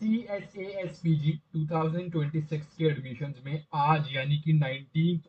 CSASPG 2026 के admissions में आज यानी कि 19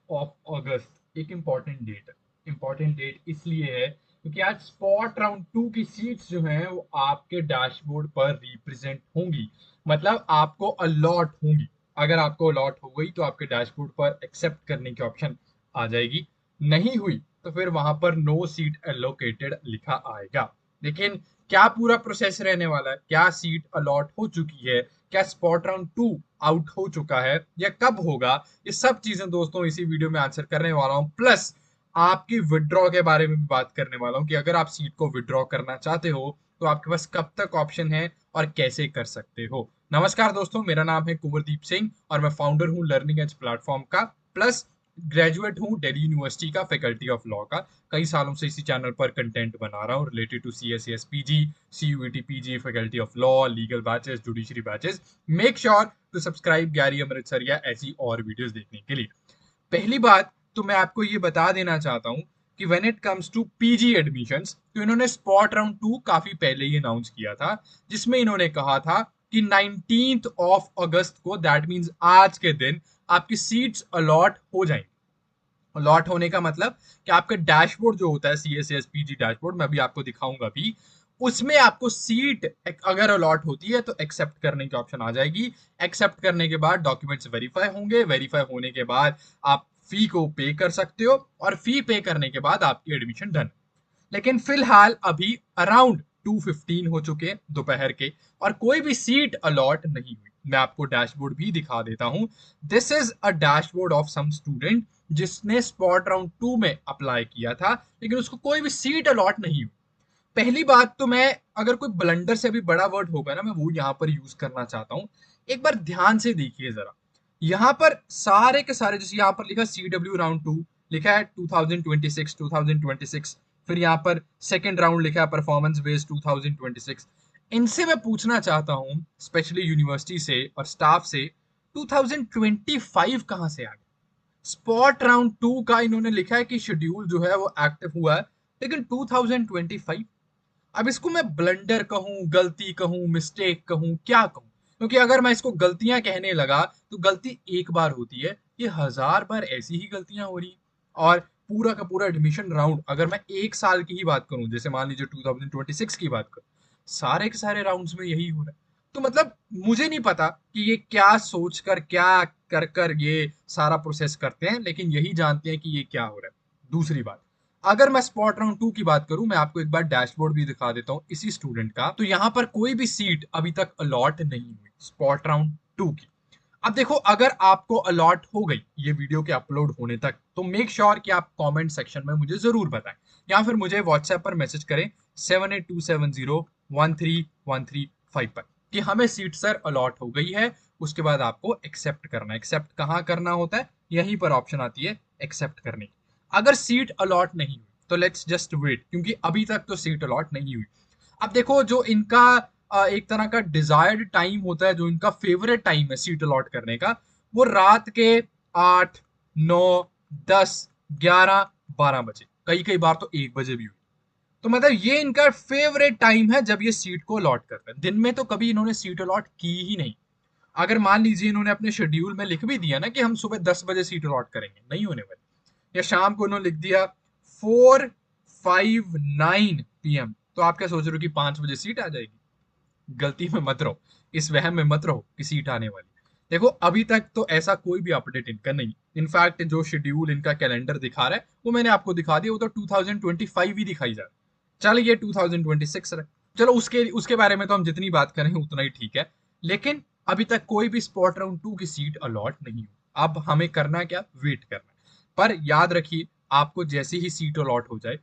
अगस्त एक इम्पॉर्टेंट डेट है। इम्पॉर्टेंट डेट इसलिए है क्योंकि आज स्पॉट राउंड 2 की सीट्स जो हैं वो आपके डैशबोर्ड पर रिप्रेजेंट होंगी, मतलब आपको अलॉट होंगी। अगर आपको अलॉट हो गई तो आपके डैशबोर्ड पर एक्सेप्ट करने की ऑप्शन आ जाएगी, नहीं हुई तो फिर वहां पर नो सीट एलोकेटेड लिखा आएगा। लेकिन क्या पूरा प्रोसेस रहने वाला है, क्या सीट अलॉट हो चुकी है, क्या स्पॉट राउंड 2 आउट हो चुका है या कब होगा, ये सब चीजें दोस्तों इसी वीडियो में आंसर करने वाला हूं। प्लस आपकी विड्रॉ के बारे में भी बात करने वाला हूं कि अगर आप सीट को विड्रॉ करना चाहते हो तो आपके पास कब तक ऑप्शन है और कैसे कर सकते हो। नमस्कार दोस्तों, मेरा नाम है कुंवरदीप सिंह और मैं फाउंडर हूं लर्निंग एज प्लेटफॉर्म का, प्लस ग्रेजुएट हूं दिल्ली यूनिवर्सिटी का, फैकल्टी ऑफ लॉ का। कई सालों से इसी चैनल पर कंटेंट बना रहा हूँ related to CSAS PG, CUET PG, faculty of law, legal batches, judiciary batches. Make sure to subscribe गैरी अमृतसर या ऐसी और वीडियोस देखने के लिए। पहली बात तो मैं आपको ये बता देना चाहता हूं कि when it comes to PG admissions तो इन्होंने स्पॉट राउंड 2 काफी पहले ही अनाउंस किया था, जिसमें इन्होंने कहा था कि 19 अगस्त को, दैट मींस आज के दिन, आपकी सीट्स अलॉट हो जाएंगी। अलॉट होने का मतलब कि आपका डैशबोर्ड जो होता है CSASPG डैशबोर्ड, मैं अभी आपको दिखाऊंगा भी, उसमें आपको सीट अगर अलॉट होती है तो एक्सेप्ट करने की ऑप्शन आ जाएगी। एक्सेप्ट करने के बाद डॉक्यूमेंट्स वेरीफाई होंगे, वेरीफाई होने के बाद आप फी को पे कर सकते हो और फी पे करने के बाद आपकी एडमिशन डन। लेकिन फिलहाल अभी अराउंड 2:15 हो चुके हैं दोपहर के और कोई भी सीट अलॉट नहीं हुई। मैं आपको डैशबोर्ड भी दिखा देता हूं। This is a dashboard of some student जिसने स्पॉट राउंड 2 में अप्लाई किया था लेकिन उसको कोई भी सीट अलॉट नहीं हुई। पहली बात तो मैं, अगर कोई ब्लंडर से भी बड़ा वर्ड होगा ना, मैं वो यहां पर यूज करना चाहता हूं। एक बार ध्यान से देखिए जरा, यहां पर सारे के सारे, जैसे यहां पर लिखा CW राउंड 2, लिखा है 2026 फिर यहाँ पर सेकेंड राउंड लिखा है परफॉर्मेंस बेस्ड 2026। इनसे मैं पूछना चाहता हूं, स्पेशली यूनिवर्सिटी से और स्टाफ से, 2025 कहां से आ गया? स्पॉट राउंड 2 का इन्होंने लिखा है कि शेड्यूल जो है वो एक्टिव हुआ है, लेकिन 2025। अब इसको मैं ब्लंडर कहूं, गलती कहूं, मिस्टेक कहूं, क्या कहूं? क्योंकि अगर मैं इसको गलतियां कहने लगा तो गलती एक बार होती है, ये 1000 बार ऐसी ही गलतियां हो रही। और पूरा का पूरा एडमिशन राउंड, अगर मैं एक साल की ही बात करूं, जैसे मान लीजिए 2026 की बात करूं, सारे के सारे राउंड्स में यही हो रहा है। तो मतलब मुझे नहीं पता कि ये क्या सोचकर, क्या कर कर ये सारा प्रोसेस करते हैं, लेकिन यही जानते हैं कि ये क्या हो रहा है। दूसरी बात, अगर मैं स्पॉट राउंड 2 की बात करूं, मैं आपको एक बार डैशबोर्ड भी दिखा देता हूं इसी स्टूडेंट का, तो यहां पर कोई भी सीट अभी तक अलॉट नहीं हुई स्पॉट राउंड 2 की। अब देखो, अगर आपको अलॉट हो गई ये वीडियो के अपलोड होने तक, तो मेक श्योर कि आप कमेंट सेक्शन में मुझे जरूर बताएं या फिर मुझे व्हाट्सएप पर मैसेज करें 7827013135 पर कि हमें सीट सर अलॉट हो गई है। उसके बाद आपको एक्सेप्ट करना है। एक्सेप्ट कहाँ करना होता है? यहीं पर ऑप्शन आती है एक्सेप्ट करने की। अगर सीट अलॉट नहीं हुई तो लेट्स जस्ट वेट, क्योंकि अभी तक तो सीट अलॉट नहीं हुई। अब देखो, जो इनका एक तरह का डिजायर्ड टाइम होता है, जो इनका फेवरेट टाइम है सीट अलॉट करने का, वो रात के 8, 9, 10, 11, 12 बजे, कई कई बार तो 1 बजे भी हुई। तो मतलब ये इनका फेवरेट टाइम है जब ये सीट को अलॉट करते हैं। दिन में तो कभी इन्होंने सीट अलॉट की ही नहीं। अगर मान लीजिए इन्होंने अपने शेड्यूल में लिख भी दिया ना कि हम सुबह 10 बजे सीट अलॉट करेंगे, नहीं होने वाली। या शाम को इन्होंने लिख दिया 4:59 PM, तो आप क्या सोच रहे हो कि 5 बजे सीट आ जाएगी? गलती में मत रहो, इस वहम में मत रहो कि सीट आने वाली। देखो, अभी तक तो ऐसा कोई भी अपडेट इनका नहीं। इनफैक्ट जो शेड्यूल इनका कैलेंडर दिखा रहा है वो मैंने आपको दिखा दिया, वो तो 2025 ही दिखाई जा रहा है। चल, ये 2026 रहे, चलो उसके उसके बारे में तो हम जितनी बात करें उतना ही ठीक है। लेकिन अभी तक कोई भी स्पॉट राउंड 2 की सीट अलॉट नहीं हुई। अब हमें करना क्या? वेट करना। पर याद रखिए, आपको जैसे ही सीट अलॉट हो जाए,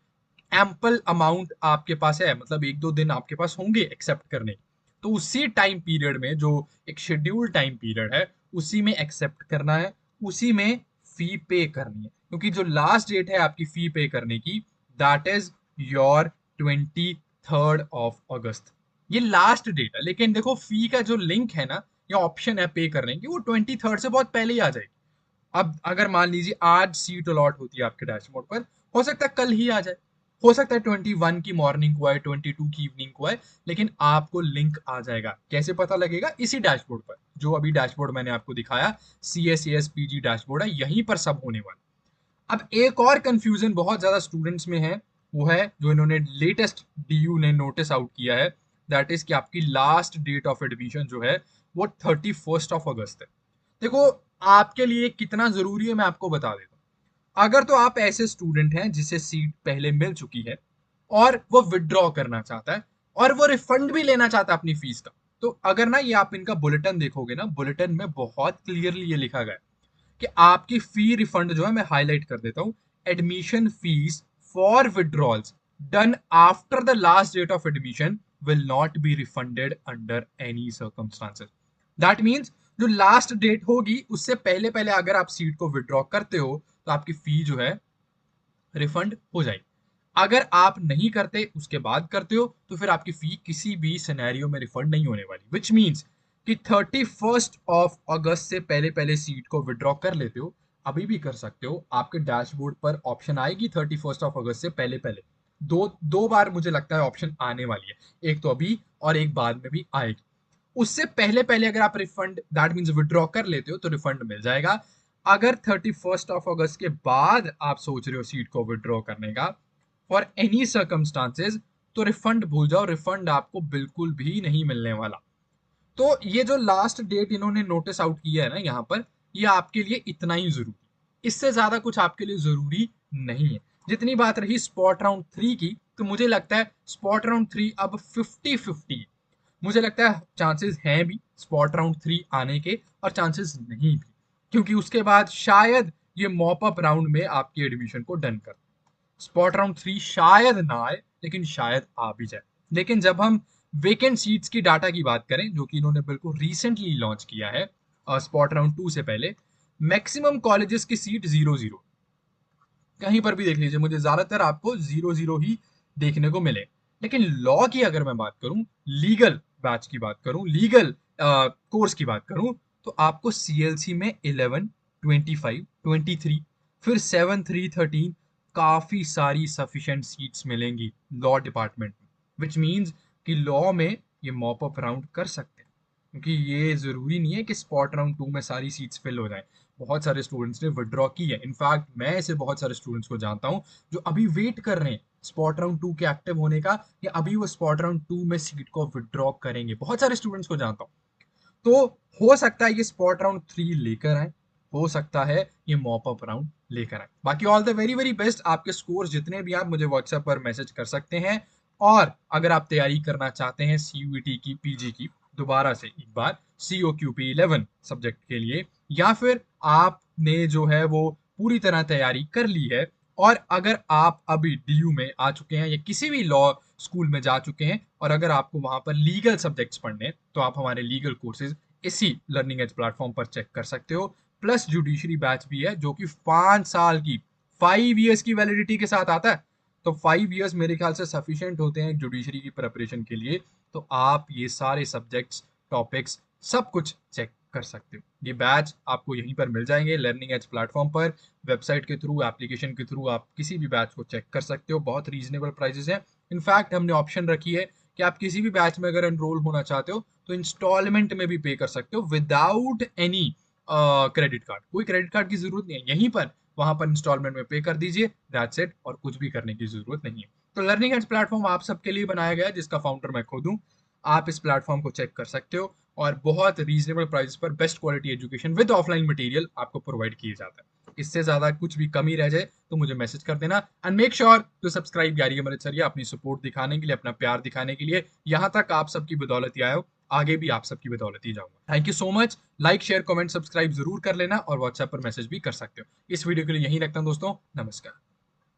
एम्पल अमाउंट आपके पास है, मतलब 1-2 दिन आपके पास होंगे एक्सेप्ट करने, तो उसी टाइम पीरियड में, जो एक शेड्यूल टाइम पीरियड है, उसी में एक्सेप्ट करना है, उसी में फी पे करनी है। क्योंकि जो लास्ट डेट है आपकी फी पे करने की, that is your 23rd of August। ये लास्ट डेट है, लेकिन देखो फी का जो लिंक है ना, या ऑप्शन है पे करने की, वो 23rd से बहुत पहले ही आ जाएगी। अब अगर मान लीजिए आज सीट अलॉट होती है आपके डैशबोर्ड पर, हो सकता है कल ही आ जाए। हो सकता है 21 की मॉर्निंग को आए, 22 की इवनिंग को आए, लेकिन आपको लिंक आ जाएगा। कैसे पता लगेगा? इसी डैशबोर्ड पर, जो अभी डैशबोर्ड मैंने आपको दिखाया, CSAS PG डैशबोर्ड है, यहीं पर सब होने वाला। अब एक और कंफ्यूजन बहुत ज्यादा स्टूडेंट्स में है, वो है जो इन्होंने लेटेस्ट DU ने नोटिस आउट किया है, दैट इज कि आपकी लास्ट डेट ऑफ एडमिशन जो है वो 31 अगस्त है। देखो, आपके लिए कितना जरूरी है मैं आपको बता देता हूँ। अगर तो आप ऐसे स्टूडेंट हैं जिसे सीट पहले मिल चुकी है और वो विड्रॉ करना चाहता है और वो रिफंड भी लेना चाहता है अपनी फीस का, तो अगर ना ये आप इनका बुलेटिन देखोगे ना, बुलेटिन में बहुत क्लियरली ये लिखा गया है कि आपकी फी रिफंड जो है, मैं हाईलाइट कर देता हूं, admission fees for withdrawals done after the last date of admission will not be refunded under any circumstances. That means जो लास्ट डेट होगी उससे पहले पहले अगर आप सीट को विड्रॉ करते हो तो आपकी फी जो है रिफंड हो जाएगी। अगर आप नहीं करते, उसके बाद करते हो, तो फिर आपकी फी किसी भी सिनेरियो में रिफंड नहीं होने वाली, विच मीन्स कि 31 अगस्त से पहले पहले सीट को विड्रॉ कर लेते हो, अभी भी कर सकते हो। आपके डैशबोर्ड पर ऑप्शन आएगी 31 अगस्त से पहले पहले। दो दो बार मुझे लगता है ऑप्शन आने वाली है, एक तो अभी और एक बाद में भी आएगी। उससे पहले पहले अगर आप रिफंड, दैट मीन्स विड्रॉ कर लेते हो, तो रिफंड मिल जाएगा। अगर 31 अगस्त के बाद आप सोच रहे हो सीट को विड्रॉ करने का फॉर एनी सर्कमस्टांसेस, तो रिफंड भूल जाओ, रिफंड आपको बिल्कुल भी नहीं मिलने वाला। तो ये जो लास्ट डेट इन्होंने नोटिस आउट किया है ना यहाँ पर, ये आपके लिए इतना ही जरूरी, इससे ज्यादा कुछ आपके लिए जरूरी नहीं है। जितनी बात रही स्पॉट राउंड 3 की, तो मुझे लगता है स्पॉट राउंड 3 अब 50-50, मुझे लगता है चांसेस हैं भी स्पॉट राउंड 3 आने के, और चांसेस नहीं भी, क्योंकि उसके बाद शायद ये मॉप अप राउंड में आपकी एडमिशन को डन कर। स्पॉट राउंड 3 शायद ना आए, लेकिन शायद आ भी जाए। लेकिन जब हम वेकेंट सीट्स की डाटा की बात करें, जो कि इन्होंने बिल्कुल रिसेंटली लॉन्च किया है स्पॉट राउंड 2 से पहले, मैक्सिमम कॉलेजेस की सीट 0-0, कहीं पर भी देख लीजिए, मुझे ज्यादातर आपको 0-0 ही देखने को मिले। लेकिन लॉ की अगर मैं बात करूं, लीगल बैच की बात करूं, लीगल कोर्स की बात करूं, तो आपको CLC में 11, 25, 23, फिर 7, 3, 13 काफी सारी सफिशिएंट सीट्स मिलेंगी लॉ डिपार्टमेंट में, विच मीन्स कि लॉ में ये मॉप अप राउंड कर सकते हैं, क्योंकि ये जरूरी नहीं है कि स्पॉट राउंड 2 में सारी सीट्स फिल हो जाए। बहुत सारे स्टूडेंट्स ने विड्रॉ की है, इनफैक्ट मैं ऐसे बहुत सारे स्टूडेंट्स को जानता हूं जो अभी वेट कर रहे हैं स्पॉट राउंड 2 के एक्टिव होने का, या अभी वो स्पॉट राउंड 2 में सीट को विड्रॉ करेंगे, बहुत सारे स्टूडेंट्स को जानता हूं। तो हो सकता है ये स्पॉट राउंड 3 लेकर आए, हो सकता है ये मॉप अप राउंड लेकर आए। बाकी all the very very best, आपके स्कोर्स जितने भी आप मुझे व्हाट्सएप पर मैसेज कर सकते हैं। और अगर आप तैयारी करना चाहते हैं CUET की, PG की, दोबारा से एक बार COQP11 सब्जेक्ट के लिए, या फिर आपने जो है वो पूरी तरह तैयारी कर ली है, और अगर आप अभी DU में आ चुके हैं या किसी भी लॉ स्कूल में जा चुके हैं, और अगर आपको वहां पर लीगल सब्जेक्ट्स पढ़ने हैं, तो आप हमारे लीगल कोर्सेज इसी लर्निंग एज प्लेटफॉर्म पर चेक कर सकते हो। प्लस जुडिशरी बैच भी है, जो कि 5 साल की, 5 इयर्स की वैलिडिटी के साथ आता है। तो 5 इयर्स मेरे ख्याल से सफिशिएंट होते हैं जुडिशरी की प्रिपरेशन के लिए। तो आप ये सारे सब्जेक्ट्स, टॉपिक्स, सब कुछ चेक कर सकते हो। ये बैच आपको यहीं पर मिल जाएंगे लर्निंग एज प्लेटफॉर्म पर, वेबसाइट के थ्रू, एप्लीकेशन के थ्रू आप किसी भी बैच को चेक कर सकते हो। बहुत रीजनेबल प्राइसेस हैं। इनफैक्ट हमने ऑप्शन रखी है कि आप किसी भी बैच में अगर एनरोल होना चाहते हो तो इंस्टॉलमेंट में भी पे कर सकते हो विदाउट एनी क्रेडिट कार्ड। कोई क्रेडिट कार्ड की जरूरत नहीं है, यहीं पर वहां पर इंस्टॉलमेंट में पे कर दीजिए, दैट्स इट, और कुछ भी करने की जरूरत नहीं है। तो लर्निंग एज प्लेटफॉर्म आप सबके लिए बनाया गया है, जिसका फाउंडर मैं खुद हूँ। आप इस प्लेटफॉर्म को चेक कर सकते हो, और बहुत रीजनेबल प्राइस पर best quality education with offline material आपको प्रोवाइड किया जाता है। इससे ज्यादा कुछ भी कमी रह जाए तो मुझे मैसेज कर देना, and make sure to subscribe Yaari अमृत सरिया, अपनी सपोर्ट दिखाने के लिए, अपना प्यार दिखाने के लिए। यहां तक आप सबकी बदौलत ही आए हो, आगे भी आप सबकी बदौलत ही जाऊंगा। Thank you so much. Like, share, comment, subscribe जरूर कर लेना, और व्हाट्सएप पर मैसेज भी कर सकते हो। इस वीडियो के लिए यही रखता हूं दोस्तों, नमस्कार।